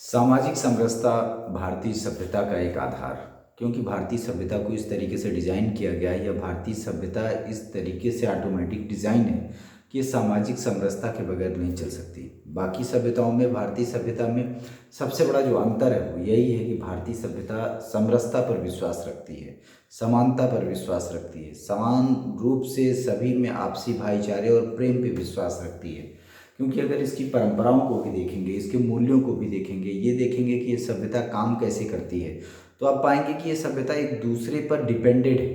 सामाजिक समरसता भारतीय सभ्यता का एक आधार, क्योंकि भारतीय सभ्यता को इस तरीके से डिज़ाइन किया गया है या भारतीय सभ्यता इस तरीके से ऑटोमेटिक डिज़ाइन है कि ये सामाजिक समरसता के बगैर नहीं चल सकती। बाकी सभ्यताओं में भारतीय सभ्यता में सबसे बड़ा जो अंतर है वो यही है कि भारतीय सभ्यता समरसता पर विश्वास रखती है, समानता पर विश्वास रखती है, समान रूप से सभी में आपसी भाईचारे और प्रेम पे विश्वास रखती है। क्योंकि अगर इसकी परंपराओं को भी देखेंगे, इसके मूल्यों को भी देखेंगे, ये देखेंगे कि ये सभ्यता काम कैसे करती है, तो आप पाएंगे कि ये सभ्यता एक दूसरे पर डिपेंडेड है।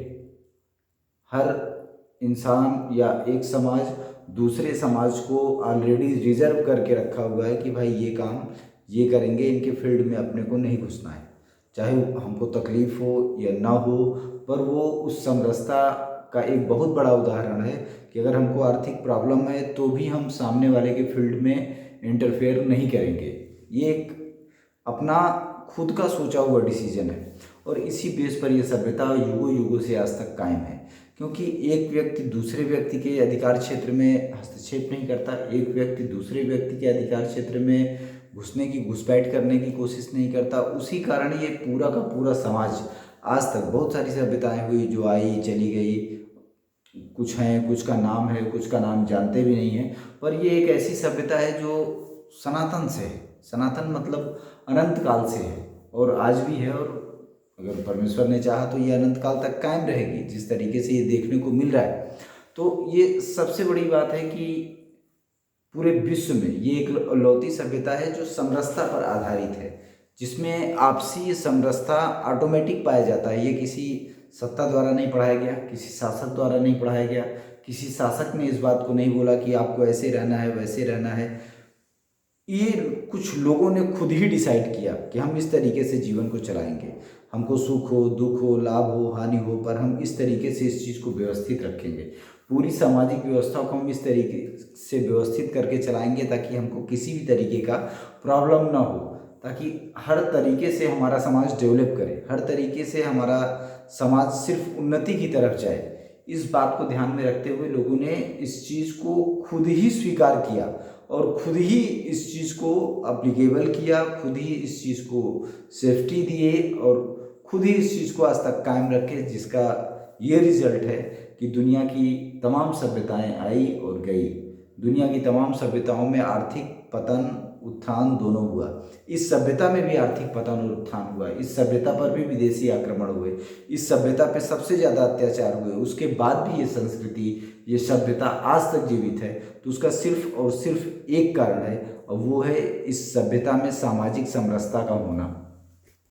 हर इंसान या एक समाज दूसरे समाज को ऑलरेडी रिजर्व करके रखा हुआ है कि भाई ये काम ये करेंगे, इनके फील्ड में अपने को नहीं घुसना है, चाहे हमको तकलीफ हो या ना हो। पर वो उस समरसता का एक बहुत बड़ा उदाहरण है कि अगर हमको आर्थिक प्रॉब्लम है तो भी हम सामने वाले के फील्ड में इंटरफेयर नहीं करेंगे। ये एक अपना खुद का सोचा हुआ डिसीजन है और इसी बेस पर यह सभ्यता युगों युगों से आज तक कायम है। क्योंकि एक व्यक्ति दूसरे व्यक्ति के अधिकार क्षेत्र में हस्तक्षेप नहीं करता, एक व्यक्ति दूसरे व्यक्ति के अधिकार क्षेत्र में घुसने की घुसपैठ करने की कोशिश नहीं करता। उसी कारण ये पूरा का पूरा समाज आज तक बहुत सारी सभ्यताएं हुई जो आई चली गई, कुछ हैं, कुछ का नाम है, कुछ का नाम जानते भी नहीं है, पर ये एक ऐसी सभ्यता है जो सनातन से है। सनातन मतलब अनंत काल से है और आज भी है, और अगर परमेश्वर ने चाहा तो ये अनंत काल तक कायम रहेगी, जिस तरीके से ये देखने को मिल रहा है। तो ये सबसे बड़ी बात है कि पूरे विश्व में ये एक लौती सभ्यता है जो समरसता पर आधारित है, जिसमें आपसी समरसता ऑटोमेटिक पाया जाता है। ये किसी सत्ता द्वारा नहीं पढ़ाया गया, किसी शासक द्वारा नहीं पढ़ाया गया, किसी शासक ने इस बात को नहीं बोला कि आपको ऐसे रहना है वैसे रहना है। ये कुछ लोगों ने खुद ही डिसाइड किया कि हम इस तरीके से जीवन को चलाएंगे, हमको सुख हो दुख हो लाभ हो हानि हो, पर हम इस तरीके से इस चीज़ को व्यवस्थित रखेंगे। पूरी सामाजिक व्यवस्था को हम इस तरीके से व्यवस्थित करके चलाएंगे ताकि हमको किसी भी तरीके का प्रॉब्लम ना हो, ताकि हर तरीके से हमारा समाज डेवलप करे, हर तरीके से हमारा समाज सिर्फ उन्नति की तरफ जाए। इस बात को ध्यान में रखते हुए लोगों ने इस चीज़ को खुद ही स्वीकार किया और खुद ही इस चीज़ को अप्लीकेबल किया, खुद ही इस चीज़ को सेफ्टी दिए और खुद ही इस चीज़ को आज तक कायम रखे, जिसका ये रिजल्ट है कि दुनिया की तमाम सभ्यताएं आई और गई। दुनिया की तमाम सभ्यताओं में आर्थिक पतन उत्थान दोनों हुआ। इस सभ्यता में भी आर्थिक पतन और उत्थान हुआ। इस सभ्यता पर भी विदेशी आक्रमण हुए, इस सभ्यता पे सबसे ज़्यादा अत्याचार हुए, उसके बाद भी ये संस्कृति ये सभ्यता आज तक जीवित है। तो उसका सिर्फ और सिर्फ एक कारण है और वो है इस सभ्यता में सामाजिक समरसता का होना।